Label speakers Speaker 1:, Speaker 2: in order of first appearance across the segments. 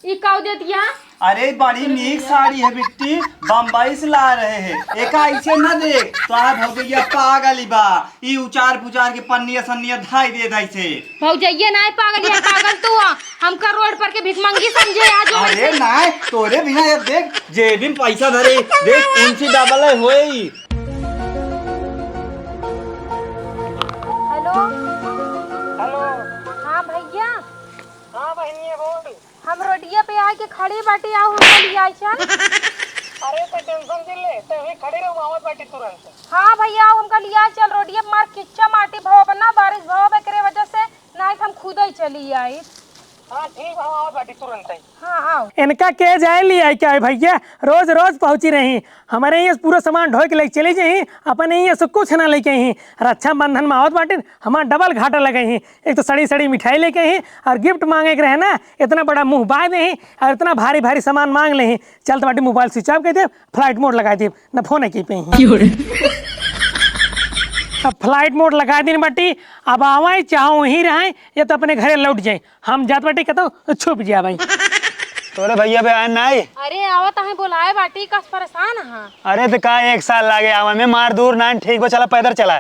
Speaker 1: ये काउ दे दिया।
Speaker 2: अरे बड़ी नीक साड़ी है बिट्टी, बम्बई से ला रहे हैं। एक ऐसे न देख तो भौजैया पागल बा, ई उचार पुचार के पन्निया सन्निया धाई दे दाई से।
Speaker 1: भौजैया ना पागल है, पागल तू हमका रोड पर के भिखमंगी समझे आज।
Speaker 2: अरे ना तोरे बिना यार देख जेबी में पैसा धरे देख ऊंची डबल है होई।
Speaker 1: Hello
Speaker 3: hello.
Speaker 1: हाँ भैया।
Speaker 3: हाँ बहनिया बोल।
Speaker 1: हम रोडिया पे आके खड़े बाटे आओ हमको लिया चल।
Speaker 3: अरे तो टेंशन दिल ले तो ही खड़ी रहो मामा बाटी तुरंत।
Speaker 1: हाँ भैया आओ हमका लिया चल, रोडिया मार किच्चा माटी भाव बना बारिश भाव करे वजह से नहीं हम खुद ही चली आई।
Speaker 3: हाँ ठीक है मामा बाटी तुरंत।
Speaker 1: हाँ आओ।
Speaker 4: इनका के जाए लिया क्या है भैया, रोज रोज पहुंची रही हमारे यहाँ पूरा सामान ढो के लेके चली जाही, अपने यहाँ से कुछ ना लेके ही। रक्षा बंधन में आवत बाटे हमारा डबल घाटा लगे ही, एक तो सड़ी सड़ी मिठाई लेके ही और गिफ्ट मांगे के रहे ना, इतना बड़ा मुंह बाय दे और इतना भारी भारी सामान मांग ले। चल तो बाटी मोबाइल स्विच ऑफ कर दे, फ्लाइट मोड लगा दे, न फोन है की पे अब फ्लाइट मोड लगा दी बाटी। अब आवाए चाहो वहीं रहे या तो अपने घरे लौट जाए, हम जात बाटी कहता छुप जा भाई।
Speaker 5: तोरे भैया पे आन नहीं।
Speaker 1: अरे आवत है बोलाए बाटी कस परेशान है।
Speaker 5: अरे तो का एक साल लागे आवा में मार दूर ना ठीक बा, चला पैदल चला।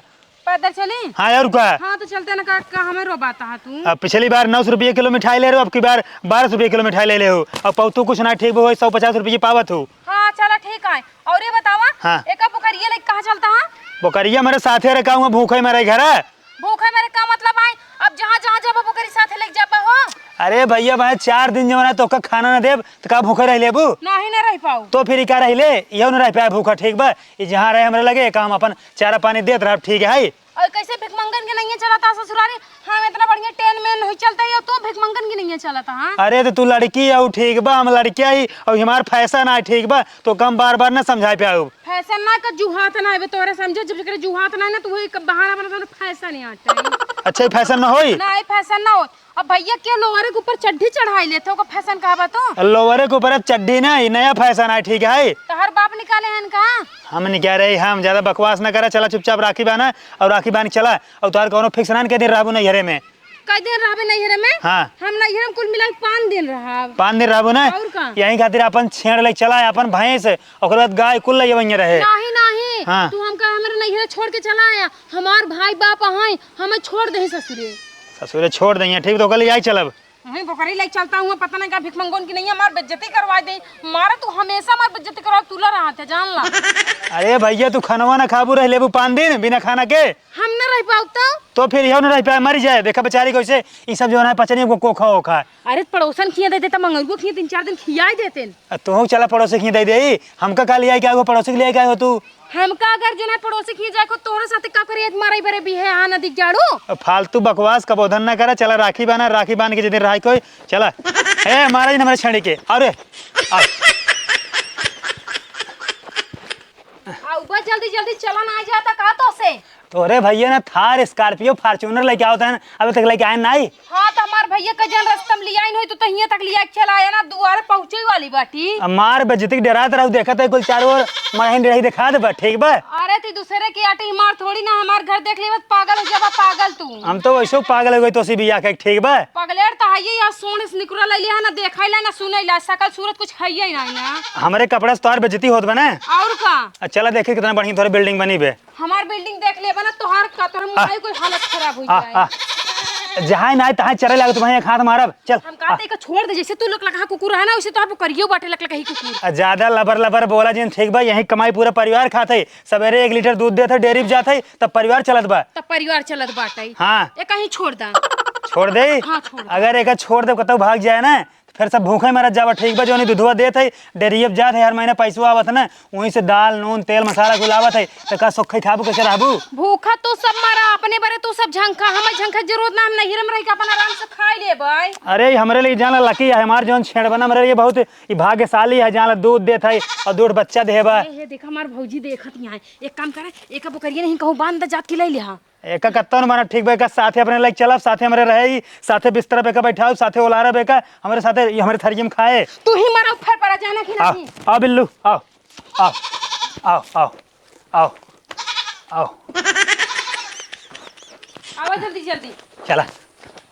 Speaker 1: पैदल चले।
Speaker 5: हाँ यार का।
Speaker 1: हाँ तो चलते ना का हमें रोबाता है तू।
Speaker 5: अब पिछली बार 900 रुपये किलो मिठाई ले रहे हो, अब की बार 1200 रुपये किलो मिठाई ले ले हो। अब पौतू कुछ ना ठीक हो 150 रुपये पावत हो।
Speaker 1: हाँ चला ठीक है। और ये बतावा
Speaker 5: हाँ।
Speaker 1: एक पुकरिया लेके कहाँ चलता है?
Speaker 5: बोकरिया मेरे साथे रखा हूँ, भूखे मेरे घर है।
Speaker 1: भूख है मेरे का मतलब है अब जहाँ जहाँ जब पुकरी साथे लेके जाबा हो।
Speaker 5: अरे भैया भाई 4 दिन जो तो खाना ना देव तो का भूखे रह लेबू?
Speaker 1: नहीं ना रह पाऊ
Speaker 5: तो फिर क्या रह ले यो न रह पाए भूखा ठीक बा। ये जहाँ रहे हमारे लगे काम अपन चारा पानी देते रह ठीक है।
Speaker 1: और कैसे भिखमंगन के नहीं चलाता ससुराली? हाँ इतना बढ़िया ट्रेन में नहीं चलता है तो भिखमंगन की नहीं चलाता। हाँ
Speaker 5: अरे तो तू लड़की है ठीक बा, हम लड़किया ही और हमार फैशन है ठीक बा, तो कम बार बार ना समझा पाऊ।
Speaker 1: फैशन ना का जुहात ना है तोरे समझे, जब करे जुहात ना है ना तो वही बहाना बना तो फैशन ही आता
Speaker 5: अच्छा फैशन में होई
Speaker 1: ना है फैशन ना हो। अब भैया क्या लोअर के ऊपर चड्ढी चढ़ाई लेते हो फैशन का बा तो?
Speaker 5: लोअर के ऊपर चड्डी ना नया फैशन है ठीक है।
Speaker 1: तो हर बाप निकाले हैं का?
Speaker 5: हम नहीं कह रहे हम ज्यादा बकवास ना करा, चला चुपचाप राखी बाना और राखी बांध चला। और तुहार कोनो फिक्स ना के दिन रहबू नहीं हरे में।
Speaker 1: कई दिन रहबे नैहरे में?
Speaker 5: हाँ
Speaker 1: हम नैहरे में कुल मिला 5 दिन रहा।
Speaker 5: 5 दिन रहबू ना?
Speaker 1: और का?
Speaker 5: यही खातिर अपन छेड़ ले चला अपन भैंस और बाद गाय कुल ले बनिए रहे।
Speaker 1: नहीं नहीं
Speaker 5: हाँ।
Speaker 1: तू हमका हमारे नैहरे छोड़ के चला आया, हमार भाई बाप हैं हमें छोड़ दे ससुरे।
Speaker 5: ससुरे छोड़ देंगे ठीक तो कल यही चलब।
Speaker 1: नहीं बोकरी ले चलता हूँ, पता नहीं क्या भिखमंगोन की नहीं है, मार बेइज्जती करवा दे। मारा तू हमेशा मार बेइज्जती करवा तुला रहा था जान ला।
Speaker 5: अरे भैया तू खाना ना खाबू रह लेबू 5 दिन बिना खाना के?
Speaker 1: हम न रह पाऊ
Speaker 5: तो फिर यहो न रह पाए मरी जाए। देखा बेचारी कैसे ये सब जो है पचनी को कोखा ओखा।
Speaker 1: अरे पड़ोसन खिया दे देता, मंगल को खिया 3-4 दिन खियाई देते।
Speaker 5: तू चला पड़ोसी खी दे दे, हमका का लिया क्या पड़ोसी के लिए क्या हो तू?
Speaker 1: हमका अगर जो ना पड़ोसी खिया जाए को तोरे साथे का करे मारे बरे भी है। हाँ नदी जाड़ू
Speaker 5: फालतू बकवास कबोधन ना करा, चला राखी बाना, राखी बांध के जितने रहा कोई चला ए महाराज हमारे छड़ी के। अरे
Speaker 1: बस जल्दी जल्दी चला ना आ जाता का तो से।
Speaker 5: तोरे भैया ना थार स्कॉर्पियो फॉर्च्यूनर लेके आओ था अभी तक लेके आए नहीं।
Speaker 1: हाँ तो हमार भैया का जन रस्तम लिया ही नहीं तो तहिया तक लिया चला आया ना, दुआरे पहुंचे वाली बाटी।
Speaker 5: मार बेइज्जती डरात रहू, देखा था कुल चारों ओर मरहिन रही दिखा दे बा ठीक बा।
Speaker 1: अरे तू दूसरे की आटी मार थोड़ी ना, हमार घर देख ले बस पागल हो जाबा पागल तू।
Speaker 5: हम तो वैसे पागल हो गए तो सी बिया के ठीक बा।
Speaker 1: पगलेर तो है या सोने से निकला ले लिया ना, देखा ला ना सुने ला, सकल सूरत कुछ है ही नहीं ना।
Speaker 5: हमारे कपड़ा से तोहार बेइज्जती होत बने
Speaker 1: और का?
Speaker 5: चला देखे कितना बढ़िया तोरे बिल्डिंग बनी बे।
Speaker 1: हमार बिल्डिंग देख ले बना तोहार का तोहर मुंह कोई हालत खराब हो जाए।
Speaker 5: जहाँ ना तहाँ चरे लागत वहीं एक हाथ मारब चल।
Speaker 1: हम कहते का छोड़ दे, जैसे तू लोग लगा कुकुर है ना वैसे तोहर करियो बाटे लग लगा ही कुकुर।
Speaker 5: ज्यादा लबर लबर बोला जिन ठीक बा, यही कमाई पूरा परिवार खाते। सवेरे 1 लीटर दूध देते डेयरी जाते तब परिवार चलत बा।
Speaker 1: तब परिवार चलत बाटे।
Speaker 5: हाँ
Speaker 1: ये कहीं छोड़ दा।
Speaker 5: छोड़ दे।
Speaker 1: हाँ, छोड़ दे।
Speaker 5: अगर एक छोड़ दे कतौ भाग जाए ना फिर सब भूखे मरत जावा ठीक बा। जो नहीं दूधवा देत है डेरियब जात है हर महीने पैसा आवत है ना, वहीं से दाल नून तेल मसाला गुलावत है तो का सुख खाबू कैसे रहबू?
Speaker 1: भूखा तू सब मारा अपने बरे तू सब झंखा, हमें झंखा जरूरत ना, हम नहीं रह के अपन आराम से खा ले भाई।
Speaker 5: अरे हमरे लिए जान लकी है, हमार जोन छेड़ बना मेरे लिए बहुत ही भाग्यशाली है जान दूध देत है और दूध बच्चा देबा।
Speaker 1: ये देख हमार भौजी देखत यहाँ एक काम करे, एक बकरिया नहीं कहूँ बांध जात के ले लिया।
Speaker 5: एक कत्तन माना ठीक बा, साथे अपने लाइक चलब, साथे हमारे रहे, साथे बिस्तर पे का बैठाओ, साथे ओलारा बेका हमारे साथे हमारे थरियम खाए।
Speaker 1: तू ही मारा ऊपर पड़ा जाने की नहीं।
Speaker 5: आओ बिल्लू आओ आओ आओ आओ आओ आओ
Speaker 1: आओ जल्दी जल्दी
Speaker 5: चला।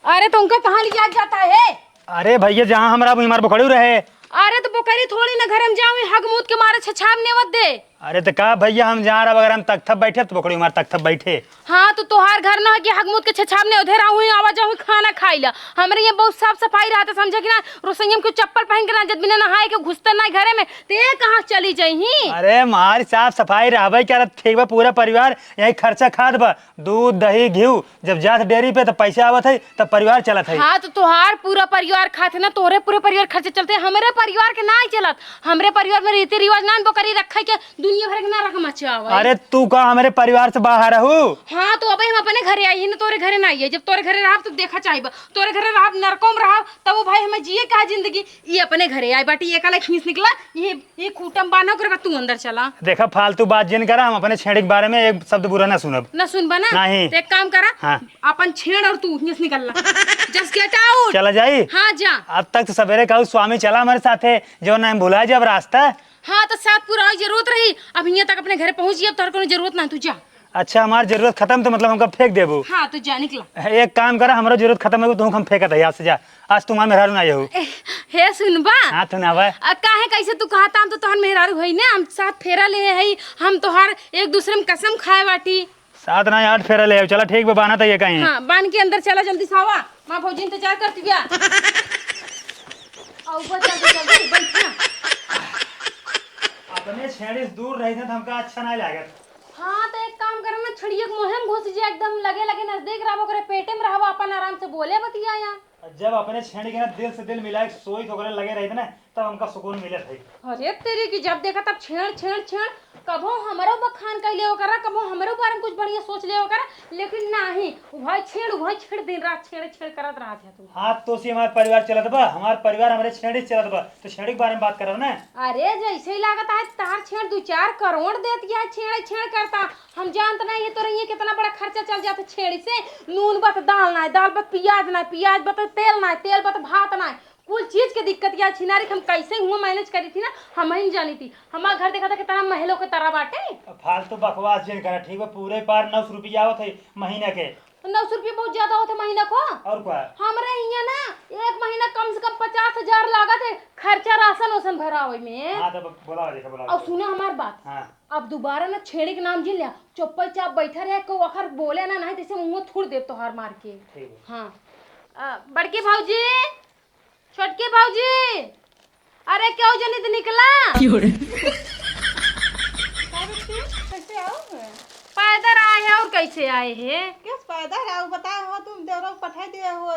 Speaker 1: अरे तुमका कहाँ लिया जाता है?
Speaker 5: अरे भैया जहाँ हमरा हमार बखड़ू रहे।
Speaker 1: अरे तो बोकरी थोड़ी ना घर में जाऊँ हग मूत के मारे छछाब नेवत दे।
Speaker 5: अरे तो का भैया हम जहाँ रहा अगर हम तख्त बैठे तो पकड़ी हमारे तख्त बैठे।
Speaker 1: हाँ तो तोहार घर ना है कि हगमुत के छछाब ने उधर आऊँ आवाज जाऊँ खाना खाई ला। हमारे यहाँ बहुत साफ सफाई रहता समझे कि ना रोसैयम के चप्पल पहन के ना जब बिना नहाए के घुसता ना घरे में तो ये कहाँ चली जाही।
Speaker 5: अरे हमारी साफ सफाई रहा क्या ठीक बा पूरा परिवार यही खर्चा खाद बा दूध दही घी जब जात डेयरी पे तो पैसा आवत है तब परिवार चलत है।
Speaker 1: हाँ तो तोहार पूरा परिवार खाते ना तोहरे पूरे परिवार खर्चे चलते हमारे परिवार के ना चलत। हमारे परिवार में रीति रिवाज ना बकरी रखा के दुनिया भर के ना रख मचावा।
Speaker 5: अरे तू का हमारे परिवार से बाहर रहू।
Speaker 1: हाँ तो अब हम अपने घरे आई ना तोरे घरे ना आइए जब तोरे घरे रहा तो देखा चाहिए तोरे घरे रहा नरकों में रहा तब वो भाई हमें जिए कहा जिंदगी ये अपने घरे आई बाटी ये कल खींच निकला ये खूटम बांधा कर तू अंदर चला।
Speaker 5: देखा फालतू बात जिन करा हम अपने छेड़ के बारे में एक शब्द बुरा ना सुनब
Speaker 1: ना सुन बना
Speaker 5: नहीं।
Speaker 1: तो एक काम करा
Speaker 5: हाँ।
Speaker 1: अपन छेड़ और तू यस निकल जस्ट गेट आउट।
Speaker 5: चला जाई।
Speaker 1: हाँ जा।
Speaker 5: अब तक तो सवेरे कहू स्वामी चला हमारे साथ है जो ना भुला जब रास्ता।
Speaker 1: हाँ तो साथ पूरा जरूरत रही अब यहाँ तक अपने घर पहुंच अब तोहर कोनो जरूरत ना तू जा।
Speaker 5: अच्छा हमारी जरूरत खत्म तो मतलब हमका फेंक देबू।
Speaker 1: हाँ तो जा निकला।
Speaker 5: एक काम करा हमारा जरूरत खत्म है तो हम फेंकत है यहाँ से जा आज तुम्हारे मेहरारू ना आयहू।
Speaker 1: हे सुनबा
Speaker 5: हाँ तो ना भाई
Speaker 1: काहे कैसे तू कहता हम तो तोहर मेहरारू है ना हम साथ फेरा ले है हम तोहर एक दूसरे में कसम खाए बाटी
Speaker 5: 7 ना 8 फेरा ले चला ठीक बा बाना तो ये कहीं।
Speaker 1: हाँ बान के अंदर चला जल्दी सावा माँ भौजी इंतजार करती बिया। आओ ऊपर जल्दी जल्दी बैठ ना।
Speaker 5: अपने छेड़ी से दूर रही थे तो हमका अच्छा नहीं लागत।
Speaker 1: हाँ तो एक काम करना ना छड़िए मोहम घुस जाए एकदम लगे लगे नजदीक रहो करे पेटे में रहो अपन आराम से बोले बतिया यहाँ।
Speaker 5: जब अपने छेड़ी के ना दिल से दिल मिला सोई तो लगे रही थे ना तब हमका सुकून मिले थे।
Speaker 1: अरे तेरी की जब देखा तब छेड़ छेड़ छेड़ कभो हमारो बखान कर ले करा कभो हमारो बारे में कुछ बढ़िया सोच ले करा लेकिन नहीं भाई छेड़ दिन रात छेड़ छेड़ करत रहा था तू।
Speaker 5: हाँ तो सी हमारे परिवार चलत बा हमारे परिवार हमारे छेड़ी चलत बा तो छेड़ी के बारे में बात करब ना।
Speaker 1: अरे जैसे ही लागत है तार छेड़ 2-4 करोड़ देती है छेड़ छेड़ करता हम जानते ना ये तो रही कितना बड़ा खर्चा चल जाता छेड़ी से। नून बत दाल ना दाल बत प्याज बत तेल ना तेल बत भात ना कुल चीज के दिक्कत या छिनारी हम कैसे हुआ मैनेज करी थी ना हम ही जानी थी। हमारा घर देखा था कितना महलों के तरह बाटे।
Speaker 5: फालतू बकवास जिन करा ठीक है पूरे पार 900 रुपया आवत है महीने के।
Speaker 1: 900 रुपये बहुत ज्यादा होते महीना को।
Speaker 5: और क्या
Speaker 1: हमारे यहाँ ना एक महीना कम से कम 50,000 लागत है खर्चा राशन वासन भरावे में।
Speaker 5: हाँ तो बोला देखा बोला।
Speaker 1: अब सुना हमारी बात।
Speaker 5: हाँ।
Speaker 1: अब दोबारा ना छेड़ी के नाम जिन लिया चुप्पल चाप बैठा रहे को अखर बोले ना नहीं जैसे मुंह थूड़ दे तो हार मार के। हाँ बड़की भाऊजी छोटकी भाऊजी अरे क्यों जनित निकला।
Speaker 6: कैसे आओ
Speaker 1: पैदल आए हैं और कैसे आए हैं।
Speaker 6: किस पैदल आओ बताओ हो तुम देवरा पठाई दिया हो।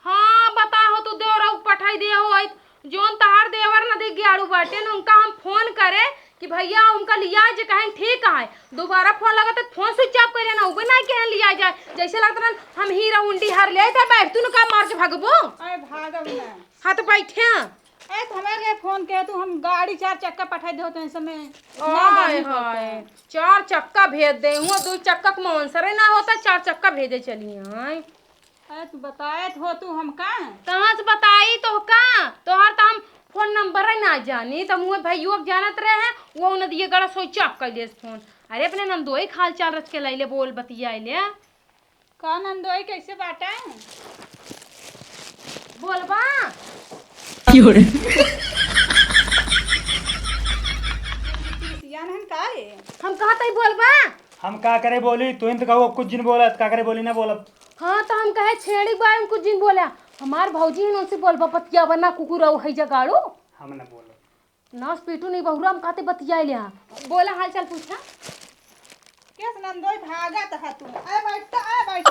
Speaker 1: हाँ बता हो तू देवरा पठाई दिया हो जोन तहार देवर नदी ग्याड़ू बाटे ना उनका हम फोन करे कि भैया उनका लिया जे कहें ठीक है दोबारा फोन लगा तो फोन स्विच ऑफ कर लेना उबे नहीं कहें लिया जाए जैसे लगता ना हम हीरा उंडी हार ले था बैठ तू न का मार के भागबो।
Speaker 6: अरे भागब ना।
Speaker 1: हाँ तो बैठे
Speaker 6: ए तो हमारे फोन के तू हम गाड़ी 4 चक्का पठाई दे तो समय
Speaker 1: हाय हाय 4 चक्का भेज दे हुआ 2 चक्का के मंसरे ना होता 4 चक्का भेजे चलिए। हाय
Speaker 6: अरे तू बताए हो तू हम
Speaker 1: कहाँ से बताई तो का तोहर तो हम फोन नंबर है ना जानी तो मुँह भैया जानत रहे हैं वो न दिए गड़ा सोच चप कर दे फोन। अरे अपने नंदोई खाल चाल रच के लैले बोल बतिया ले
Speaker 6: का नंदोई कैसे बाटा
Speaker 1: बोलबा। हम कहा तई बोलबा।
Speaker 5: हम का करे बोली तू तो कहो कुछ दिन बोला का करे बोली ना बोलब।
Speaker 1: हाँ तो हम कहे छेड़ी बारे में कुछ दिन बोला हमार भौजी है उनसे बोलबा पतिया बना कुकुर है जगाड़ो
Speaker 5: हम ना बोलो
Speaker 1: नस पीटू नहीं बहुरा हम कहते बतिया ले बोला हाल चाल पूछा
Speaker 6: कैसे नंदोई भागत है तू ए बैठ।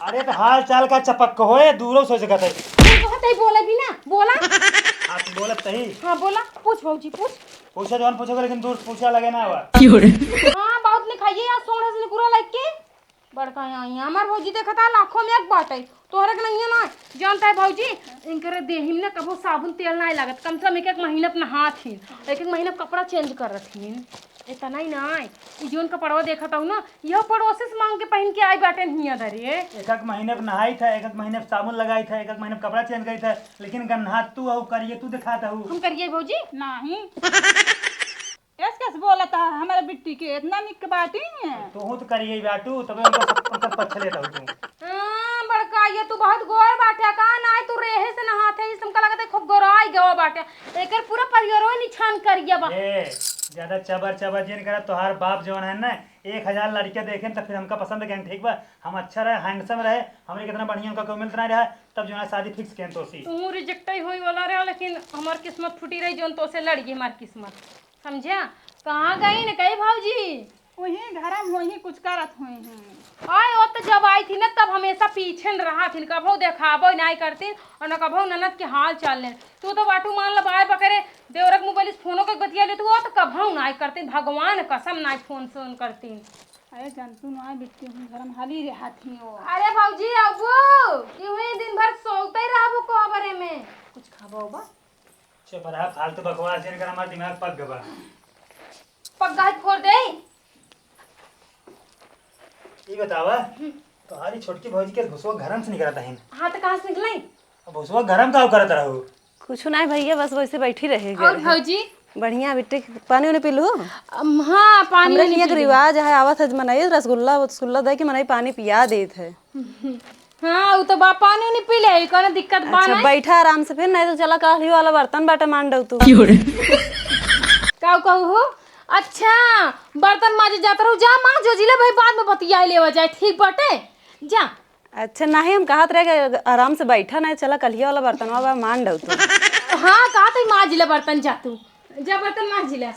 Speaker 5: अरे तो हाल चाल का चपक होए दूरो सोच सकत है
Speaker 1: कहते बोला भी ना बोला।
Speaker 5: हाँ तू बोलब सही।
Speaker 1: हाँ बोला पूछ भौजी
Speaker 5: पूछा जौन पूछोगे लेकिन दूर पूछा लगे ना हुआ।
Speaker 1: हाँ बहुत नहीं खाइए यार सोने से निकुरा लाइक के बड़का यहाँ हमार भौजी देखा था लाखों में एक बात है तोहरे के नहीं है ना जानता है भौजी इनकर देही में कबो साबुन तेल नहीं लागत कम से कम 1 महीना अपना हाथ ही 1 महीना कपड़ा चेंज कर रखी इतना ही ना जोन कपड़वा देखा था ना यह पड़ोसी से मांग के पहन के आई बाटे नहीं धरे
Speaker 5: 1 महीने पर नहाई था 1 महीने पर साबुन लगाई था 1 महीने पर कपड़ा चेंज करी था लेकिन गन्हा तू और करिए तू दिखाता हूँ
Speaker 1: हम करिए भौजी
Speaker 6: नहीं कैसे बोला था हमारे बिट्टी के इतना निक बात ही है
Speaker 5: तो करिए बाटू तब उनका पछ लेता हूँ तू।
Speaker 1: बड़का ये तू बहुत गोर बाटे का ना तू रेहे से नहाते है तुमका लगता है खूब गोराई गवा बाटे एकर पूरा परिवारो निछान कर गया बा
Speaker 5: ए ज्यादा चबर चबर जिन करा तोहार बाप जवन है ना 1000 लड़के देखे तो फिर हमका पसंद करें ठीक बा हम अच्छा रहे हैंडसम रहे हमें कितना बढ़िया उनका कोई मिलता नहीं रहा तब जो है शादी फिक्स केन तोसी
Speaker 1: तू रिजेक्ट ही होई वाला रहा लेकिन हमार किस्मत फूटी रही जोन तो से लड़ गई हमार किस्मत समझा कहाँ गई न कही भाऊजी
Speaker 6: वही घर में वही कुछ करत हुई हैं।
Speaker 1: आय वो तो जब आई थी ना तब हमेशा पीछे न रहा थी कभो देखाबो नहीं करती और न कभो ननद के हाल चाल ले तू तो बाटू मान ला बाय बकरे देवरक मोबाइल फोनो के बतिया ले तू वो तो कभो नहीं करती भगवान कसम नहीं फोन करती
Speaker 6: अरे जानतू ना बिट्टी हम घर में हाली रहा थी वो
Speaker 1: अरे भाऊजी अबू क्यों दिन भर सोते ही रहबो कोबरे में कुछ खाबो बा
Speaker 5: चुप रहा फालतू बकवास जिन करा हमारा दिमाग पक गया
Speaker 1: पग्गा फोड़ दे
Speaker 5: ये बतावा तुम्हारी छोटकी भौजी के भुसवा घरम से निकलता है
Speaker 1: हाँ तो कहाँ से निकलाई
Speaker 5: भुसवा घरम का करत रहो
Speaker 7: कुछ नहीं भैया बस वैसे बैठी रहेगी
Speaker 1: और भाऊजी
Speaker 7: बढ़िया बेटे पानी उन्हें पी लू
Speaker 1: हाँ पानी
Speaker 7: हमरे यहाँ के रिवाज है आवत है मनाई रसगुल्ला वसगुल्ला दे के मनाई पानी पिया देत है
Speaker 1: हाँ वो तो बा पानी नहीं पी ले कोनो दिक्कत बा
Speaker 7: अच्छा बैठा आराम से फिर नहीं तो चला काली वाला बर्तन बाटे मान दो तू
Speaker 1: का कहू हो अच्छा बर्तन माजे जाता रहू जा माँ जो जिले भाई बाद में बतिया ले जाए ठीक बटे जा
Speaker 7: अच्छा नहीं हम कहत रहे कि आराम से बैठा नहीं चला कलिया वाला बर्तन वाला मान दो तू
Speaker 1: हाँ कहा तो माँ जिले बर्तन जा तू जा बर्तन माँ जिले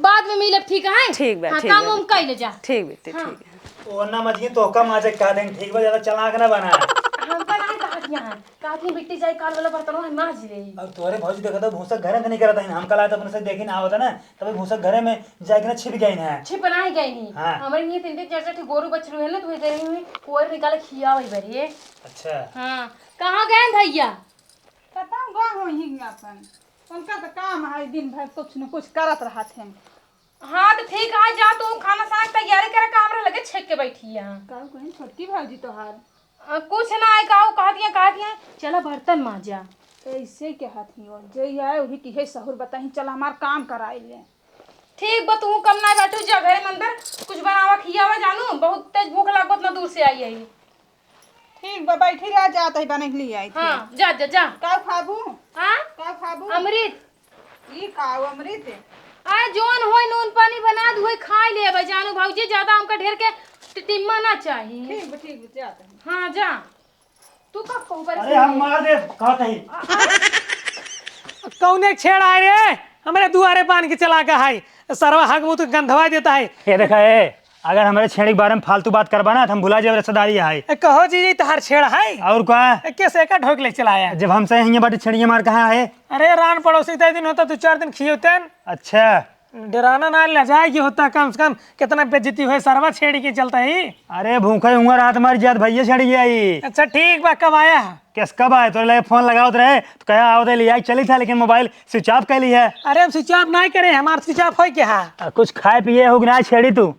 Speaker 1: बाद में मिले ठीक है
Speaker 7: ठीक बा
Speaker 1: हाँ,
Speaker 7: ठीक
Speaker 1: काम
Speaker 7: बा
Speaker 1: उम कर ले जा
Speaker 7: ठीक बेटे ठीक है
Speaker 5: वरना मत ये तो कम आ जाए का दें ठीक बा ज्यादा चलाक ना बना
Speaker 1: हम पर आए कहत यहाँ कहत बिट्टी जाए काल वाला बर्तन है माँ जिले
Speaker 5: और तोरे भौजी देखा था भूसा घरे में नहीं करता है हम कल आए तो अपने से देखे ना आवता ना तभी भूसा घरे में जाके ना छिप गई ना
Speaker 1: छिप बनाई गई नहीं
Speaker 5: हाँ।
Speaker 1: हमारे ये तीन तीन चार चार गोरू बछड़ू है ना तो इधर ही कोर निकाले खिया वही बरिए
Speaker 5: अच्छा
Speaker 1: हाँ कहाँ गए भैया
Speaker 6: पता गा वही अपन उनका तो काम है दिन भर कुछ न कुछ करत रहा थे
Speaker 1: हाँ तो ठीक है जा तू खाना साना की तैयारी करे काम रह लगे छेक के बैठी है
Speaker 6: कहू कहीं छोटकी भौजी तोहार
Speaker 1: कुछ ना आए कहा दिया चला बर्तन मांजा
Speaker 6: ऐसे के हाथी और जई है वही की है सहूर बताई चल हमार काम कराई ले
Speaker 1: ठीक बा तू कम ना बैठू जा घरे में अंदर कुछ बनावा खियावा जानू बहुत तेज भूख लागत ना दूर से आई है
Speaker 6: ठीक बा बैठी रह जात है बने के लिए आई थी
Speaker 1: हाँ जा जा जा
Speaker 6: का खाबू
Speaker 1: हाँ
Speaker 6: का खाबू
Speaker 1: अमृत
Speaker 6: ई खाओ अमृत
Speaker 1: आए जोन होय नून पानी बना दुई खाई ले जानू भौजी ज्यादा हमका ढेर के टिम्मा ना चाहिए
Speaker 6: ठीक बा जात है
Speaker 1: हाँ जा तू का कोबर
Speaker 5: अरे हम मार दे कहत है
Speaker 4: कौन एक छेड़ आए रे हमारे दुआरे पान के चला के हाई सरवा हक मुँह तो गंधवा देता है
Speaker 5: ये देखा है अगर हमारे छेड़ी के बारे में फालतू बात करवाना तो हम भुला जाए रिश्तेदारी है
Speaker 4: कहो जी तहार छेड़ है
Speaker 5: और क्या
Speaker 4: कैसे का ढोक ले चलाया
Speaker 5: जब हमसे यहाँ बाटी छेड़िया मार कहाँ है
Speaker 4: अरे रान पड़ोसी तय दिन होता 2-4 दिन खियोते
Speaker 5: अच्छा
Speaker 4: डराना ना ले जाएगी होता कम से कम कितना बेइज्जती हुए सरवा छेड़ी के चलता ही
Speaker 5: अरे भूखा उंगा रात हमारी जात भैया छड़ी आई
Speaker 4: अच्छा ठीक बा कब आया
Speaker 5: किस कब आए तो लगे फोन लगाओ रहे तो कहा आओ ले आई चली था लेकिन मोबाइल स्विच ऑफ कर ली है
Speaker 4: अरे हम स्विच ऑफ नहीं करे हमारा स्विच ऑफ हो क्या
Speaker 5: कुछ खाए पिए हो ना छेड़ी तू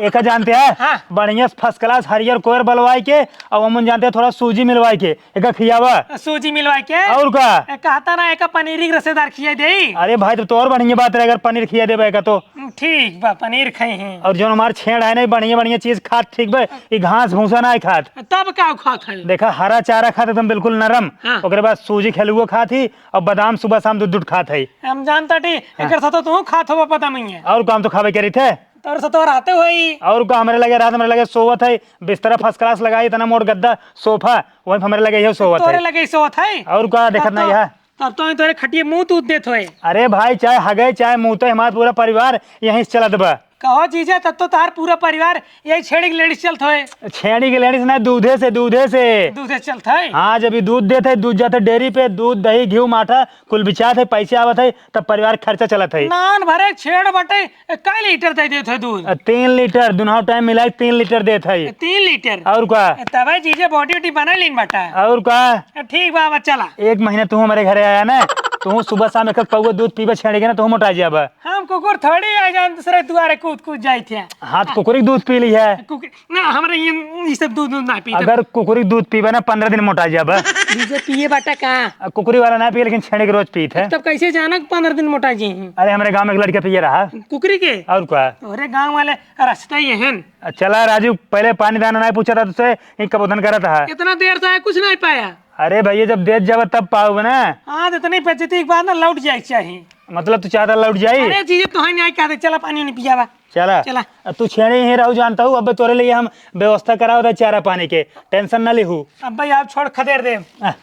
Speaker 5: एक जानते हैं
Speaker 4: हाँ।
Speaker 5: बढ़िया फर्स्ट क्लास हरियर कोयर बलवाई के और अमन जानते हैं थोड़ा सूजी मिलवाई के एक खियावा
Speaker 4: सूजी मिलवा के
Speaker 5: और का
Speaker 4: कहता ना एक पनीर की रसेदार खिया दे
Speaker 5: अरे भाई तो और बढ़िया बात है अगर पनीर खिया देवे का तो
Speaker 4: ठीक बा पनीर खाई हैं
Speaker 5: और जो हमारे छेड़ है ना बढ़िया बढ़िया चीज खात ठीक बा ये घास भूसा ना खात
Speaker 4: तब का खा खाई
Speaker 5: देखा हरा चारा खाते एकदम बिल्कुल नरम
Speaker 4: हाँ।
Speaker 5: ओकरे बाद सूजी खेलुओ खात ही और बादाम सुबह शाम दूध खात है
Speaker 4: हम जानता टी एक साथ तू खात हो पता नहीं है
Speaker 5: और काम तो खावे करी थे
Speaker 4: तोर से तो रहते हुई
Speaker 5: और का हमारे लगे रात हमारे लगे सोवत है बिस्तर फर्स्ट क्लास लगाई इतना मोट गद्दा सोफा वही हमारे लगे ये सोवत
Speaker 4: तोरे
Speaker 5: है
Speaker 4: लगे सोत है
Speaker 5: और का देखत नहीं है
Speaker 4: तब तो तोरे खटिए मुंह तूत देत होए
Speaker 5: अरे भाई चाहे हगे चाहे मुँह हमारा पूरा परिवार यहीं से चलत बा
Speaker 4: कहो जीजा तब तो तार पूरा परिवार यही छेड़ी की लेडीज चलत होए
Speaker 5: छेड़ी के लेडीज ना दूधे से
Speaker 4: दूधे चलत है
Speaker 5: हाँ जब ये दूध देते दूध जाते डेयरी पे दूध दही घी माठा कुल बिचात है पैसे आवत है तब परिवार खर्चा चलत है
Speaker 4: नान भरे छेड़ बटे कई लीटर दे देत है दूध
Speaker 5: 3 लीटर दोनों टाइम मिलाई 3 लीटर देत है
Speaker 4: 3 लीटर
Speaker 5: और का
Speaker 4: तब जीजे बॉडी वोडी बना लीन बटा
Speaker 5: और का
Speaker 4: ठीक बा चला
Speaker 5: 1 महीने तू हमारे घरे आया ना तू सुबह शाम एक पौवा दूध पीबे छेड़ेगे ना तू मोटा जाबा
Speaker 4: हम कुकुर थोड़ी है जान दूसरे दुआरे कूद कूद जाए थे।
Speaker 5: हाथ कुकुरी दूध पी ली है।
Speaker 4: कुकुर ना हमारे ये सब दूध दूध ना पीते।
Speaker 5: अगर कुकुरी दूध पीबे ना 15 दिन मोटा जाब।
Speaker 4: डीजे पिए बाटा का
Speaker 5: कुकुरी वाला ना पिए लेकिन छेड़े के रोज पीते है।
Speaker 4: तब कैसे जाना 15 दिन मोटा जी?
Speaker 5: अरे हमारे गांव में एक लड़का पिए रहा।
Speaker 4: कुकरी के
Speaker 5: और क्या?
Speaker 4: अरे गांव वाले रास्ता ही है।
Speaker 5: चला राजू, पहले पानी दाना नहीं पूछा था तुझसे, कबूतन करा था।
Speaker 4: इतना देर से कुछ नहीं पाया।
Speaker 5: अरे भैया जब देख जाब तब पाओगे ना।
Speaker 4: हाँ तो इतनी बेइज्जती के बाद ना लौट जाए चाहिए।
Speaker 5: मतलब तू चाहता लौट जाई?
Speaker 4: अरे चीजें तो है नहीं कहते चला पानी नहीं पियावा।
Speaker 5: चला
Speaker 4: चला।
Speaker 5: तू छेड़े ही रहू जानता हूँ। अब तोरे लिए हम व्यवस्था कराओ था चारा पानी के, टेंशन ना लिहू।
Speaker 4: अब भाई आप छोड़ खदेड़ दे।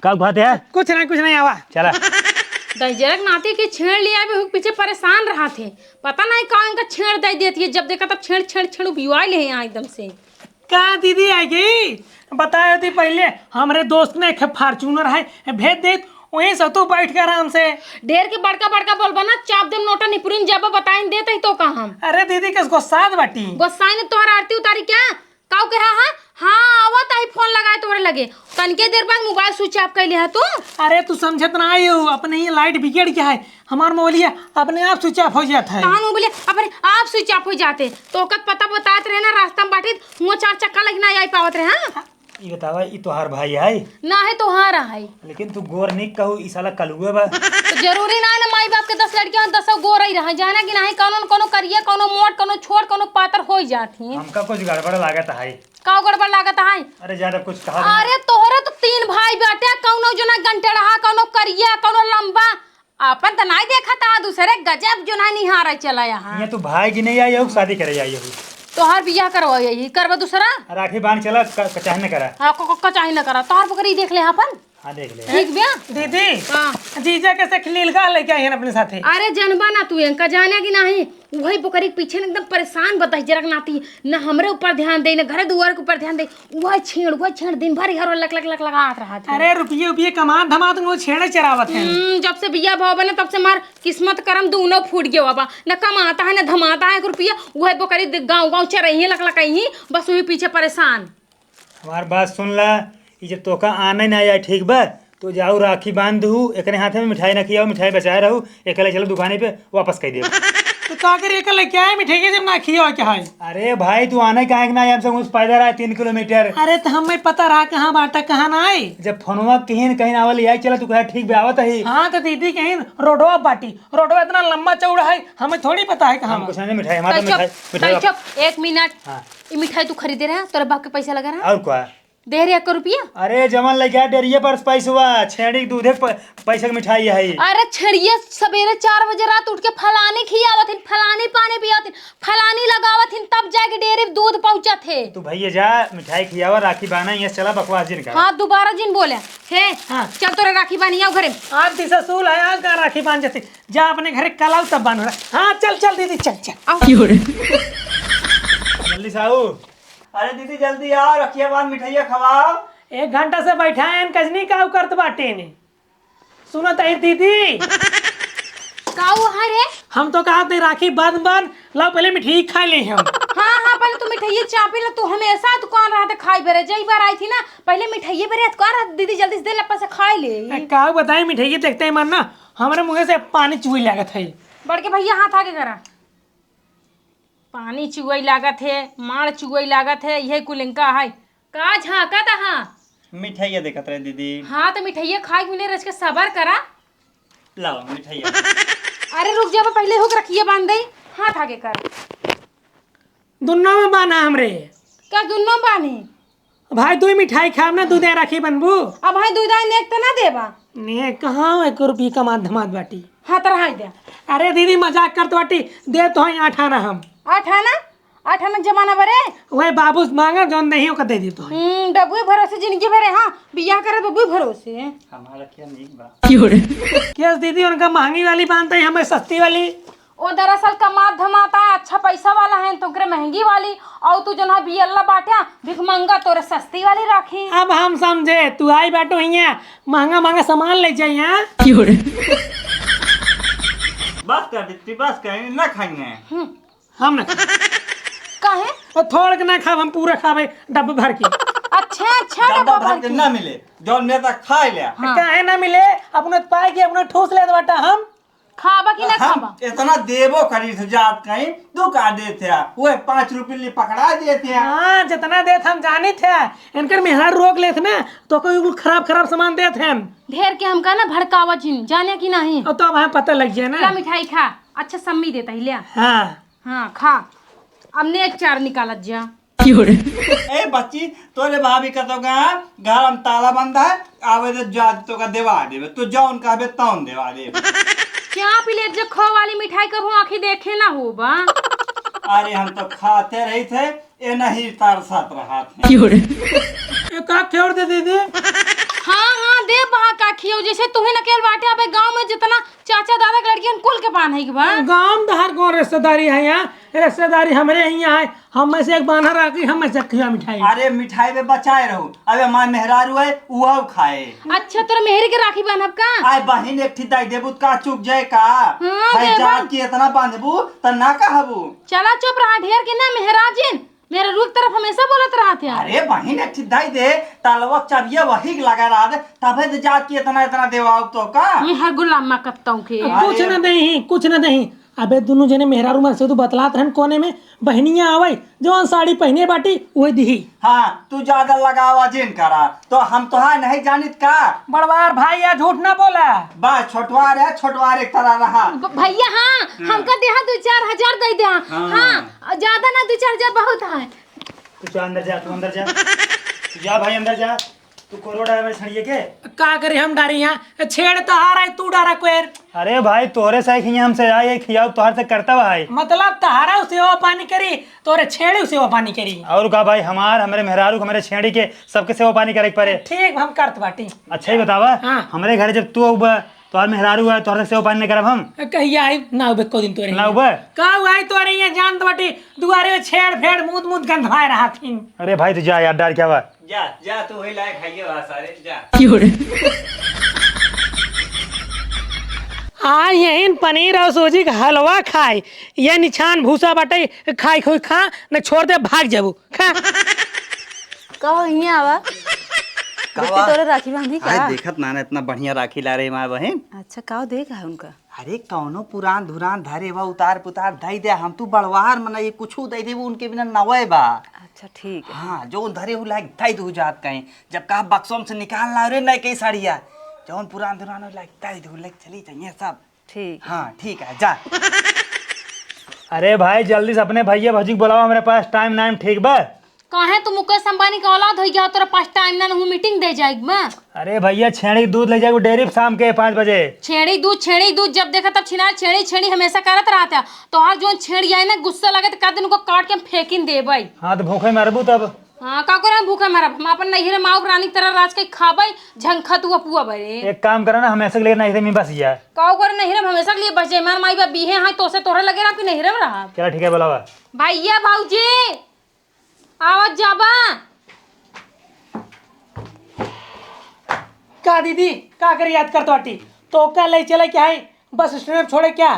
Speaker 5: कब बात है?
Speaker 4: कुछ नहीं आवा।
Speaker 5: चला।
Speaker 1: दजरक नाती के छेड़ लिया भी पीछे परेशान रहा थे, पता नहीं कहाँ इनका छेड़ दे देती है। जब देखा तब छेड़ छेड़ छेड़ बिवाई ले यहाँ एकदम से।
Speaker 4: कहाँ दीदी आएगी बताया थी पहले। हमारे दोस्त ने एक फार्चूनर है भेज दे, वहीं से तू बैठ के आराम से।
Speaker 1: ढेर के बड़का बड़का बोल बना चाप देम नोटा निपुरिन जब बताइन देते ही तो कहा हम।
Speaker 4: अरे दीदी किस गुस्सा बाटी?
Speaker 1: गोसाई ने तोहरा आरती उतारी क्या? काऊ के हाँ आवत आई फोन लगाए तोहरे लगे, तनके देर बाद मोबाइल स्विच ऑफ कर लिया तू।
Speaker 4: अरे तू समझत ना आई हो, अपने ही लाइट बिगड़ गया है हमार मोबाइल अपने आप स्विच ऑफ हो जाता है।
Speaker 1: कहाँ बोले अपने आप स्विच ऑफ हो जाते तो कत पता बताते रहे ना रास्ता में बाटी हुआ 4 चक्का लगी ना आई पावत रहे। हाँ
Speaker 5: ये बतावा ई तोहार भाई है
Speaker 1: ना है तोहारा है,
Speaker 5: लेकिन तू गोर निक कहू ई साला कलुआ बा।
Speaker 1: तो जरूरी ना है ना माई बाप के 10 लड़कियां 10 गोर ही रहा जाना कि नहीं कोनो कोनो करिए कोनो मोट कोनो छोट कोनो पातर हो जाती है।
Speaker 5: हमका कुछ गड़बड़ लागत है।
Speaker 1: का गड़बड़ लागत है?
Speaker 5: अरे ज्यादा कुछ कहा।
Speaker 1: अरे तोहरे तो 3 भाई बाटे, कौनो जो ना गंटे रहा कोनो करिया कोनो लंबा, अपन तो नहीं देखा था दूसरे गजब जो ना निहारा चला यहाँ।
Speaker 5: ये तू भाई की नहीं आई हो, शादी करे आई हो।
Speaker 1: तोहार बियाह करवा यही करवा दूसरा।
Speaker 5: राखी बांध चला कचाह न करा।
Speaker 1: हाँ को चाहे न करा तोहार पकड़ी देख ले अपन।
Speaker 5: हाँ देख ले।
Speaker 1: ठीक बिया
Speaker 4: दीदी
Speaker 1: हाँ।
Speaker 4: जीजा कैसे खिलगा लेके आई है अपने साथे?
Speaker 1: अरे जनबा ना तू इनका जाने की नहीं, वही पोखरी के पीछे एकदम परेशान बताई जरक नाती न हमरे ऊपर ध्यान दे न घरे दुआर के ऊपर ध्यान दे। वही छेड़ दिन भर हर लक लक लक लगात रहा था।
Speaker 4: अरे रुपये कमा धमा तुम वो छेड़े चरावत है।
Speaker 1: जब से बिया भाव बने तब से मार किस्मत करम दोनों फूट गया बाबा, न कमाता है न धमाता है रुपया। वही पोखरी गाँव गाँव चरही है लक लकही बस वही पीछे परेशान।
Speaker 5: हमार बात सुन ला, ये जब तोका आने ना आया ठीक बा तो जाऊ राखी बांध दू, एकने हाथे में मिठाई न खियाओ, मिठाई बचाए रहू, एकले चलो दुकाने पे वापस कर दियो।
Speaker 4: तो का करिए कल क्या है मिठाई जब ना खियो क्या है?
Speaker 5: अरे भाई तू आने काहे ना हमसे मुझ पैदल रहा 3 किलोमीटर।
Speaker 4: अरे तो हमें पता रहा कहाँ बाटा कहाँ ना आए।
Speaker 5: जब फोनवा कहीं कहीं आवल आई चला तू कहे ठीक बे आवत है।
Speaker 4: हाँ तो दीदी कहीं रोडवा बाटी, रोडवा इतना लंबा चौड़ा है हमें थोड़ी पता है कहाँ।
Speaker 5: हम कुछ नहीं मिठाई हमारा मिठाई
Speaker 1: चुप 1 मिनट।
Speaker 5: हाँ।
Speaker 1: ये मिठाई तू खरीदे रहा तेरे बाप के पैसा लगा रहा
Speaker 5: और क्या
Speaker 1: दे रहे 1 रुपया।
Speaker 5: अरे जमन लगे डेरिए पर पैसा हुआ छेड़ी दूधे पैसे की मिठाई है।
Speaker 1: अरे छड़िया सवेरे 4 बजे रात उठ के फलाने खियावत हिन, फलाने पानी पियावत हिन, फलानी लगावत हिन, तब जाके डेयरी दूध पहुंचा थे।
Speaker 5: तू भैया जा मिठाई खियावा राखी बाना ये चला बकवास जिन का।
Speaker 1: हाँ दोबारा जिन बोले है।
Speaker 4: हाँ।
Speaker 1: चल तोरे राखी बानी आओ घरे।
Speaker 4: आज दिशा सूल है आज का राखी बांध जाते जा अपने घर कल आओ तब बांध रहा। हाँ चल चल दीदी चल चल
Speaker 5: जल्दी से आओ।
Speaker 2: अरे दीदी जल्दी आओ, रखिए बांध मिठाइया खवाओ।
Speaker 4: 1 घंटा से बैठा है कजनी का करत बाटे ने। सुनो तही दीदी
Speaker 1: का हुआ है रे?
Speaker 4: हम तो कहा थे राखी बांध बांध लाओ पहले मिठाई खा ले हम।
Speaker 1: हाँ हाँ पहले तू मिठाइये चापी ला, तू हमेशा दुकान रहा था खाई बेरे। जई बार आई थी ना पहले मिठाइये बेरे दुकान रहा, दीदी जल्दी से दे लप्पा से खाई ले।
Speaker 4: का बताए मिठाई देखते ही मन ना हमारे मुँह से पानी चुई लागत है।
Speaker 1: बढ़ के भैया हाथ आगे करा। पानी चुगई लागत है, मार चुगई लागत है, यही कुलिंका है का झाका था।
Speaker 2: मिठाइया देखत रहे दीदी।
Speaker 1: हाँ तो मिठाइये खाई मिले रच के सबर करा।
Speaker 2: लाओ मिठाइया।
Speaker 1: अरे रुक जा पहले हुक रखिए बांध दई, हाथ आगे कर।
Speaker 4: दोनों में बाना हमरे
Speaker 1: क्या दोनों बानी?
Speaker 4: भाई तू मिठाई खाम ना दूधे राखी बनबू।
Speaker 1: अब भाई दूध आई नेक तो ना देबा
Speaker 4: ने कहाँ 1 रुपये कमा धमात बाटी।
Speaker 1: हाँ तरह दे।
Speaker 4: अरे दीदी मजाक कर तो बाटी दे तो है 8 आना हम
Speaker 1: 8 आना जमाना बरे।
Speaker 4: वही बाबू मांगा जौन नहीं हो दे दी तो
Speaker 1: डबुए भरोसे जिंदगी भरे। हाँ बियाह करे बबुए भरोसे।
Speaker 2: हमारा क्या नीक बा।
Speaker 4: क्या दीदी उनका महंगी वाली बांधते हैं हमें सस्ती वाली।
Speaker 1: वो दरअसल कमात धमाता है, अच्छा पैसा वाला है तो महंगी वाली, और तू जो ना बियल्ला बाटा भिख मंगा तोरे सस्ती वाली राखी।
Speaker 4: अब हम समझे तू आई बैठो यहाँ महंगा महंगा सामान ले जाए यहाँ।
Speaker 2: बस कर दीदी बस कर, ना खाएंगे
Speaker 4: हम ना
Speaker 1: काहे?
Speaker 4: और थोड़ा के ना खाब हम पूरा खावे डब्बे भर के।
Speaker 1: अच्छा
Speaker 2: डब्बा भर के ना मिले जौन मेरे तक खा लिया।
Speaker 4: काहे ना मिले अपने पाए के अपने ठूस ले बाटा हम।
Speaker 1: खाबा कि ना खाबा?
Speaker 2: हम इतना देबो करी थे जात कहीं दो का देते हैं वो 5 रुपये लिए पकड़ा देते हैं।
Speaker 4: हाँ जितना देत हम जानी थे इनकर मेहर रोक लेते ना तो कोई खराब खराब सामान देते हम
Speaker 1: ढेर के हमका ना भड़कावा जिन जाने की नहीं।
Speaker 4: और तो अब हमें पता लग जाए
Speaker 1: क्या
Speaker 4: ना।
Speaker 1: मिठाई खा, अच्छा सम्मी देता ही लिया।
Speaker 4: हाँ
Speaker 1: हाँ खा, अब नेक चार निकालत जा।
Speaker 2: ए बच्ची तोरे भाभी का तो घर हम ताला बंद है आवे तो जा तो का देवा देवे तू जौन कहबे तौन देवा दे।
Speaker 1: क्या प्लेट जो खो वाली मिठाई कब आँखी देखे ना हो बा।
Speaker 2: अरे हम तो खाते रही थे ये नहीं तार साथ रहा था।
Speaker 4: का खेड़ दे दीदी।
Speaker 1: हाँ हाँ दे बहा का खियो जैसे तुम्हें न केवल बाटे अबे गांव में जितना चाचा दादा के लड़कियन कुल के पान है के बा।
Speaker 4: गांव दहर कौन रिश्तेदारी है यहाँ, रिश्तेदारी हमारे यहाँ है। हम में से एक बानर आके हम में से खिया मिठाई।
Speaker 2: अरे मिठाई में बचाए रहो अबे मां मेहरारू है वो खाए।
Speaker 1: अच्छा तेरा मेहरी के राखी बांधब का?
Speaker 2: आए बहिन एक थी दाई देबू का चुक जाए का भाई
Speaker 1: देबा।
Speaker 2: जात की इतना बांधबू त ना कहबू।
Speaker 1: चला चुप रहा ढेर के ना मेहराजिन मेरे रूप तरफ हमेशा बोलत रहा थे।
Speaker 2: अरे बहिन एक थी दाई दे तालवा चबिया वही लगा रहा दे तबे तो जात की इतना इतना देवाओ तो का।
Speaker 1: मैं हर गुलाम मा कत्ताऊ के।
Speaker 4: कुछ न नहीं कुछ न नहीं। अबे दोनों जने मेहरारू में से तो बतलात रहन कोने में बहनियां आवे जौन साड़ी पहने बाटी वही दिही।
Speaker 2: हाँ तू ज्यादा लगावा जिन करा तो हम तो है नहीं जानित का।
Speaker 4: बड़वार भाई या झूठ ना बोला।
Speaker 2: बस छोटवार है छोटवार एक तरह रहा।
Speaker 1: भैया हाँ हमका देहा 2-4 हजार दे दे। हाँ ज्यादा ना 2-4 हजार बहुत है।
Speaker 5: तू जा अंदर जा, तू अंदर जा, तू जा भाई अंदर जा। तू कोरोडा में छड़िए के
Speaker 4: का करे हम डारी यहाँ छेड़ तो हारा है तू डारा कोयर।
Speaker 5: अरे भाई तोरे से खिया हमसे आए खियाओ तोहर से करता भाई।
Speaker 4: मतलब तहारा उसे वो पानी करी तोरे छेड़े उसे वो पानी करी।
Speaker 5: और का भाई हमारे मेहरारू हमारे छेड़ी के सबके सेवा पानी करे के पड़े।
Speaker 4: ठीक हम करत बाटी।
Speaker 5: अच्छा ही बतावा
Speaker 4: हाँ।
Speaker 5: हमारे घर जब तू तोहर मेहरारू है तोहर सेवा पानी नहीं करब हम
Speaker 4: कहिया आई ना उबे को दिन तोरे
Speaker 5: ना उबे।
Speaker 4: का आई तोरे यहाँ जान बाटी दुआरे में छेड़ फेड़ मूद मूद गंधवाए रहा थी।
Speaker 5: अरे भाई तू जा यार डर क्या हुआ।
Speaker 2: जा जा तू वही लायक खाइए वहाँ सारे जा।
Speaker 4: आ यही पनीर और सूजी का हलवा खाए ये निछान भूसा बाटे खाई खोई खा न छोड़ दे भाग जाबू खा।
Speaker 7: कहो यहाँ आवा बेटी तोरे राखी बांधी का?
Speaker 2: आए देखत ना इतना बढ़िया राखी ला रही माँ बहन।
Speaker 7: अच्छा काहो देखा है उनका?
Speaker 2: अरे कौनो पुरान धुरान धरे बा उतार पुतार धई दे हम तू बड़वार मना ये कुछ दे दे उनके बिना नवे बा।
Speaker 7: अच्छा ठीक है।
Speaker 2: हाँ जो धरे हो लायक धई दू जात कहीं जब कहा बक्सों से निकाल ला रे नहीं कई साड़िया जौन पुरान धुरान हो लायक धई दू लायक चली जाइए सब।
Speaker 7: ठीक
Speaker 2: हाँ ठीक है जा।
Speaker 5: अरे भाई जल्दी से अपने भैया भौजी को बुलाओ हमारे पास टाइम नाइम ठीक बा।
Speaker 1: कहे तू मुकेश अंबानी का औलाद हो गया तोरा 5 टाइम ना हूँ मीटिंग दे जाएगी मैं।
Speaker 5: अरे भैया छेड़ी दूध ले जाएगा डेयरी शाम के 5 बजे।
Speaker 1: छेड़ी दूध जब देखा तब छिना छेड़ी हमेशा करत रहा था। तो आज जो छेड़ी आई ना गुस्सा लगे तो दिन को काट के फेंकिन दे भाई।
Speaker 5: हाँ तो भूखे मरबू तब।
Speaker 1: हाँ का करे भूखा मरब हम अपन नहिरे माऊ रानी की तरह राज के खाबै झंखा तू पुआ बरे।
Speaker 5: एक काम करा ना हमेशा के लिए नहीं में बस जा।
Speaker 1: का करे नहिरे में हमेशा के लिए बस जाए मार माई बा बीहे हां तो से तोरे लगे ना कि नहिरे में रहा।
Speaker 5: चलो ठीक है बुलावा।
Speaker 1: भैया भौजी आवाज जाबा।
Speaker 4: का दीदी का कर याद कर तो तो का ले चले क्या है बस स्टैंड छोड़े क्या?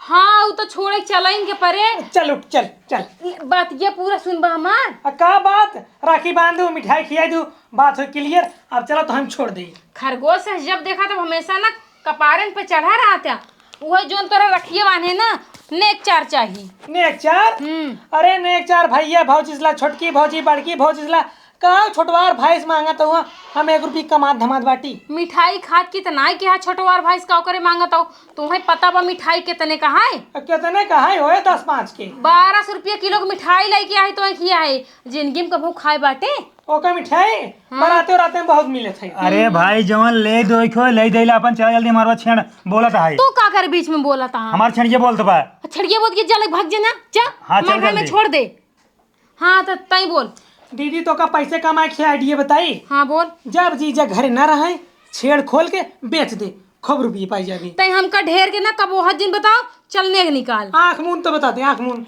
Speaker 1: हाँ वो तो छोड़े चलाएंगे परे।
Speaker 4: चल उठ चल चल।
Speaker 1: बात ये पूरा सुनबा हमार।
Speaker 4: का बात राखी बांध दू मिठाई खिया दू बात हो क्लियर। अब चलो तो हम छोड़ दी।
Speaker 1: खरगोश से जब देखा तब हमेशा ना कपारन पे चढ़ा रहा था। वह जो तोरा रखिए बांधे ना नेक चार चाहिए।
Speaker 4: नेक चार? अरे नेक चार भैया भौजिसला छोटकी भौजी बड़की भौजिसला का छोटवार भाईस मांगा तो हुआ हम 1 रुपये कमात धमात बाटी।
Speaker 1: मिठाई खाद कितना क्या छोटवार भाई का करे मांगत हो तुम्हें पता बा मिठाई कितने का है?
Speaker 4: कितने का है? होए 10-5 के
Speaker 1: 1200 रुपये किलो की मिठाई लेके आई तो किया है जिंदगी में कभू खाए बाटे।
Speaker 4: ओका मिठाई बनाते राते में बहुत मिले थे।
Speaker 5: अरे भाई जवन ले दो खो ले देला अपन चल जल्दी हमारा छेड़ बोला था
Speaker 1: तू का कर बीच में बोला था?
Speaker 5: हमार छेड़ ये बोलत बा।
Speaker 1: छड़िए बोल के जल भाग जाना जा।
Speaker 5: हाँ, चल
Speaker 1: घर में
Speaker 5: जल्दी।
Speaker 1: छोड़ दे। हाँ तो तई बोल।
Speaker 4: दीदी तो का पैसे कमाए के आइडिया बताई।
Speaker 1: हाँ बोल।
Speaker 4: जब जीजा घर न रहे छेड़ खोल के बेच दे खूब रुपये पाई जाबी।
Speaker 1: तई हमका ढेर के ना कब वो दिन बताओ चलने के निकाल।
Speaker 4: आँख मून तो बता दे आँख मून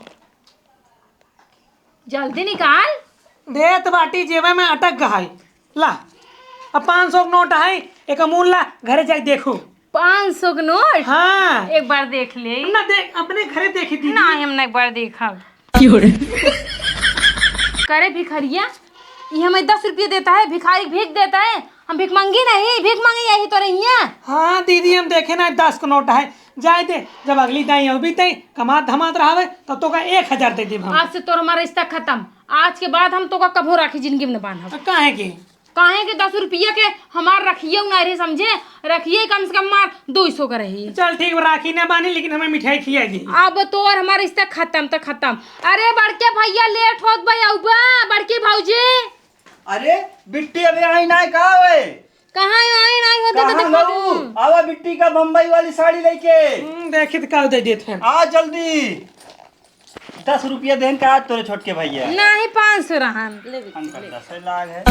Speaker 1: जल्दी निकाल।
Speaker 4: देत बाटी जेबे में अटक गई ला। अब 500 नोट है एक मूल ला घरे जाके देखो।
Speaker 1: 500 का नोट?
Speaker 4: हाँ
Speaker 1: एक बार देख ले
Speaker 4: ना देख अपने घरे देखी थी
Speaker 1: ना हमने एक बार देखा। करे भिखरिया ये हमें 10 रुपये देता है भिखारी भीख देता है हम भीख मांगी नहीं, भीख मांगी यही तो रही है।
Speaker 4: हाँ दीदी हम देखे ना 10 का नोट है जाए दे, जब अगली दाई अभी तई कमात धमात रहा तब तो का 1000 दे दी हम।
Speaker 1: आज से तोर हमारा रिश्ता खत्म। आज के बाद हम तो का कभो राखी जिंदगी में न बांधब।
Speaker 4: काहे की
Speaker 1: काहे के 10 रुपया के हमार रखिए नहीं रहे, समझे? रखिए कम से कम मार 200 का रही।
Speaker 4: चल ठीक राखी ना बानी, लेकिन हमें मिठाई खियाएगी।
Speaker 1: अब तो और हमारा रिश्ता खत्म तो खत्म। अरे बड़के भैया लेट होत भाई आउबा, बड़की भौजी
Speaker 2: अरे बिट्टी अबे आई ना का वे
Speaker 1: कहाँ आई नहीं होते तो
Speaker 2: कहाँ
Speaker 1: दिखा
Speaker 2: गऊ?
Speaker 1: दूं।
Speaker 2: आवा बिट्टी का बम्बई वाली साड़ी लेके
Speaker 4: देखी तो का दे देते हैं।
Speaker 2: आ जल्दी। 10 रुपया देन का आज तोरे छोटके भैया
Speaker 1: नहीं 500 रहन।
Speaker 2: अंकल 10 लाख है।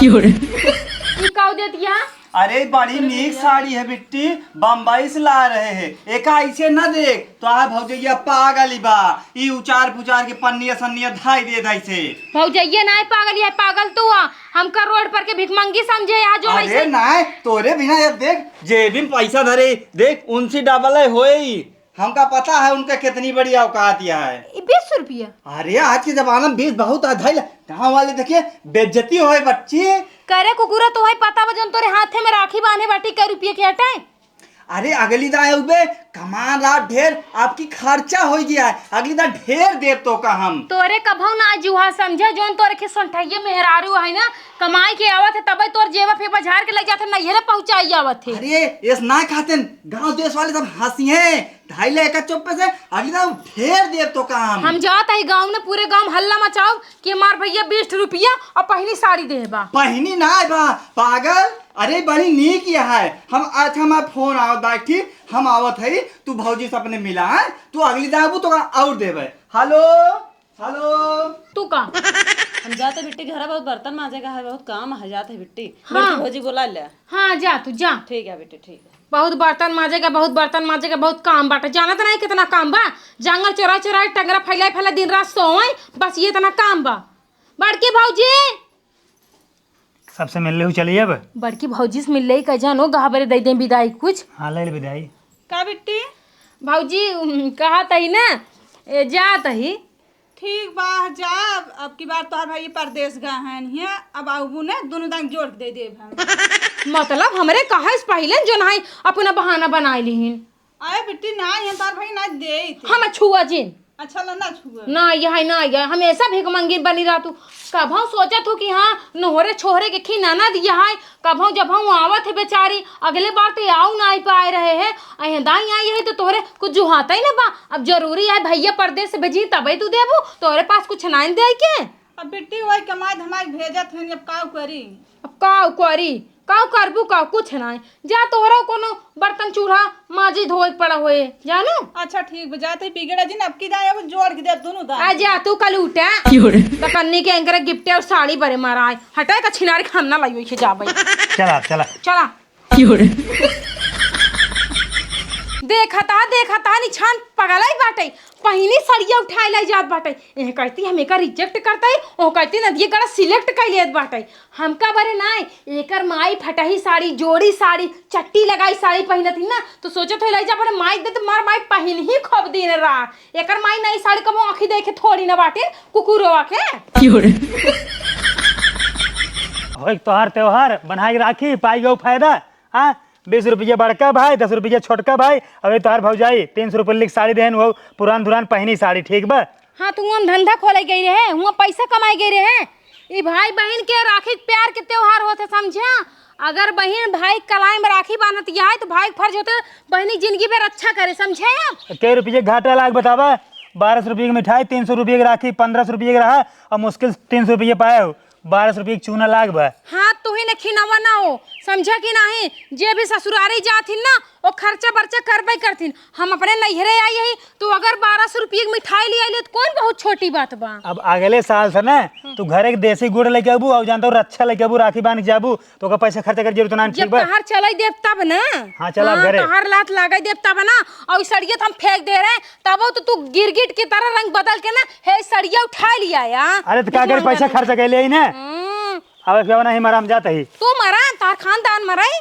Speaker 1: ई काऊ देतिया?
Speaker 2: अरे बड़ी नीक साड़ी है बिट्टी, बम्बई से ला रहे हैं। एक ऐसे न देख तो आ भौजैया पागल बा, ई उचार पुचार के पन्निया सन्निया धाई दे दाई से।
Speaker 1: भौजैया नहीं पागल है, पागल तू आ। हमका रोड पर के भिख मंगी समझे यहाँ जो
Speaker 2: अरे
Speaker 1: ऐसे।
Speaker 2: ना तोरे बिना ये देख जेबी में पैसा धरे देख उनसे डबल है होई। हमका पता है उनका कितनी बड़ी औकात यह है।
Speaker 1: 20 रुपया?
Speaker 2: अरे आज के जमाना में 20 बहुत आधाई गाँव वाले देखिए बेइज्जती होए बच्ची।
Speaker 1: करे कुकुरा तो है पता बजन तोरे हाथे में राखी बांधे बाटी कै रुपये के हटाए।
Speaker 2: अरे अगली दाए उबे कमान रहा ढेर, आपकी खर्चा हो गया है, अगली दा ढेर देव तो का हम
Speaker 1: तोरे कभौ ना जुहा समझे जोन तोरे के संठैये मेहरारू है ना, कमाई के आवत है तबे तोर जेवा फे बाजार के ले जाते नैहरे पहुंचाई आवत है।
Speaker 2: अरे इस ना खाते गांव देश वाले सब हंसी हैं 2.5 लाख चुप से, अगली दा ढेर देव तो का
Speaker 1: हम जात है गांव में पूरे गांव में हल्ला मचाओ कि हमार भैया 20 रुपया और पहली साड़ी दे बा।
Speaker 2: पहनी ना बा पागल। अरे बड़ी नीक यह है। हम आज हमारा फोन आओ बैठी हम आवत है, तू भौजी से अपने मिला है, तू अगली दाबू तो और देवे। हेलो हेलो
Speaker 1: तू का
Speaker 7: हम जाते बिट्टी घर बहुत बर्तन मांजेगा है, बहुत काम है जाते बिट्टी।
Speaker 1: हाँ।
Speaker 7: बड़की भौजी बोला ले।
Speaker 1: हाँ जा तू जा।
Speaker 7: ठीक है बेटी ठीक है।
Speaker 1: बहुत बर्तन मांजेगा, बहुत बर्तन मांजेगा, बहुत काम बाटे। जाना तो नहीं कितना काम बा, जंगल चोरा चोरा टंगरा फैला फैला दिन रात सोए, बस ये इतना काम बा। बड़की भौजी
Speaker 5: सबसे मिलने हुई चलिए अब।
Speaker 1: बड़की भौजी से मिल रही कह नो गहाबरे दे दे विदाई कुछ।
Speaker 5: हाँ ले विदाई।
Speaker 6: का बिट्टी?
Speaker 1: भौजी कहा तही ना जा तही।
Speaker 6: ठीक बा जा। अब की बार तोहर भाई परदेश गए हैं हिया, अब आबू ने दोनों दांग जोड़ के दे देब हम।
Speaker 1: मतलब हमरे कहा इस पहले जो नहीं अपना बहाना बनाई लीन।
Speaker 6: आए बिट्टी ना यहाँ तोहर भाई ना दे थे।
Speaker 1: हम छुआ जिन
Speaker 6: अच्छा ला ना छुआ
Speaker 1: ना यह ना यह हमेशा भिख मंगी बनी रहा तू। कभौ सोचा तू कि हाँ नोहरे छोहरे के खीना ना दिया है, कभौ जब हम आवत है बेचारी अगले बार तो आऊ ना पाए रहे हैं, दाई आई है तो तोहरे कुछ जुहाता ही ना बा। अब जरूरी है भैया परदेश से भेजी तबे तू देबू, तोहरे पास कुछ ना दे के।
Speaker 6: अब बिट्टी वही कमाई धमाई भेजत है, अब का करी?
Speaker 1: अब काऊ करी काऊ करबू काऊ कुछ ना जा। तोहरा कोनो बर्तन चूल्हा माजी धोए पड़ा हुए जानो।
Speaker 6: अच्छा ठीक बा जाते बिगड़ा जी अब की दाई अब जोड़ के दे दोनों दाई।
Speaker 1: आ जा तू कल उठा कन्नी के एंकर गिफ्ट और साड़ी बरे मारा है हटाए का छिनारी खाना लाई के जा भाई।
Speaker 5: चला चला
Speaker 1: चला देखता निछान पगलाई बाटे, पहिनी सड़िया उठाए लाई जात बाटे। एह कहती हम एकर रिजेक्ट करता है, ओ कहती नदिए कड़ा सिलेक्ट कर लेत बाटे। हमका बरे नाय एकर माई फटही साड़ी जोड़ी साड़ी चट्टी लगाई साड़ी पहनती ना तो सोचत हो लाई जा बरे माई दे तो मार माई पहन ही खूब दिन रात। एकर माई नई साड़ी कबो आंखी देखे थोड़ी ना बाटे कुकुरवा के।
Speaker 5: हो तोहार त्योहार बनाई राखी पाई गो फायदा। हाँ 20 रुपया बड़का भाई 10 रुपया छोटका भाई, अभी तोहार भौजाई 300 रुपये लिख साड़ी देन वो पुरान दुरान पहनी साड़ी ठीक बा।
Speaker 1: हाँ तू हम धंधा खोले गई रहे, हुआ पैसा कमाई गई रहे। ई भाई बहन के राखी प्यार के त्योहार होते समझा। अगर बहन भाई कलाई में राखी बांधत है तो भाई फर्ज होते बहनी जिंदगी में रक्षा करे समझे। आप
Speaker 5: कई रुपये घाटा लाग बतावा। 1200 रुपये की मिठाई 300 रुपये की राखी 1500 रुपये की रहा और मुश्किल 300 रुपये पाए हो 1200 रुपये की चूना लाग बा।
Speaker 1: हाँ तू ही ने खिनावा ना हो समझा कि नहीं। जे भी ससुरारी जाथिन ना वो खर्चा बर्चा करबे करथिन। हम अपने नैहरे आई है तो अगर 1200 रुपये की मिठाई ले आई तो कौन बहुत छोटी बात बा।
Speaker 5: अब अगले साल से ना तू घर एक देसी गुड़ लेके आबू और जानता हूँ रक्षा लेके आबू राखी बांध के जाबू तो का पैसा खर्चा कर जरूरत ना ठीक
Speaker 1: जब
Speaker 5: बा।
Speaker 1: तहार चलाई देव तब ना।
Speaker 5: हाँ, चला घरे।
Speaker 1: तहार लात लगाई देव तब ना और सड़िया हम फेंक दे रहे तब तो तू गिरगिट की तरह रंग बदल के ना हे सड़िया उठा लिया यार।
Speaker 5: अरे तो क्या करे पैसा खर्चा कर ले ना। अब क्या नहीं मरा हम जाता ही
Speaker 1: तू मरा तार खानदान मराई।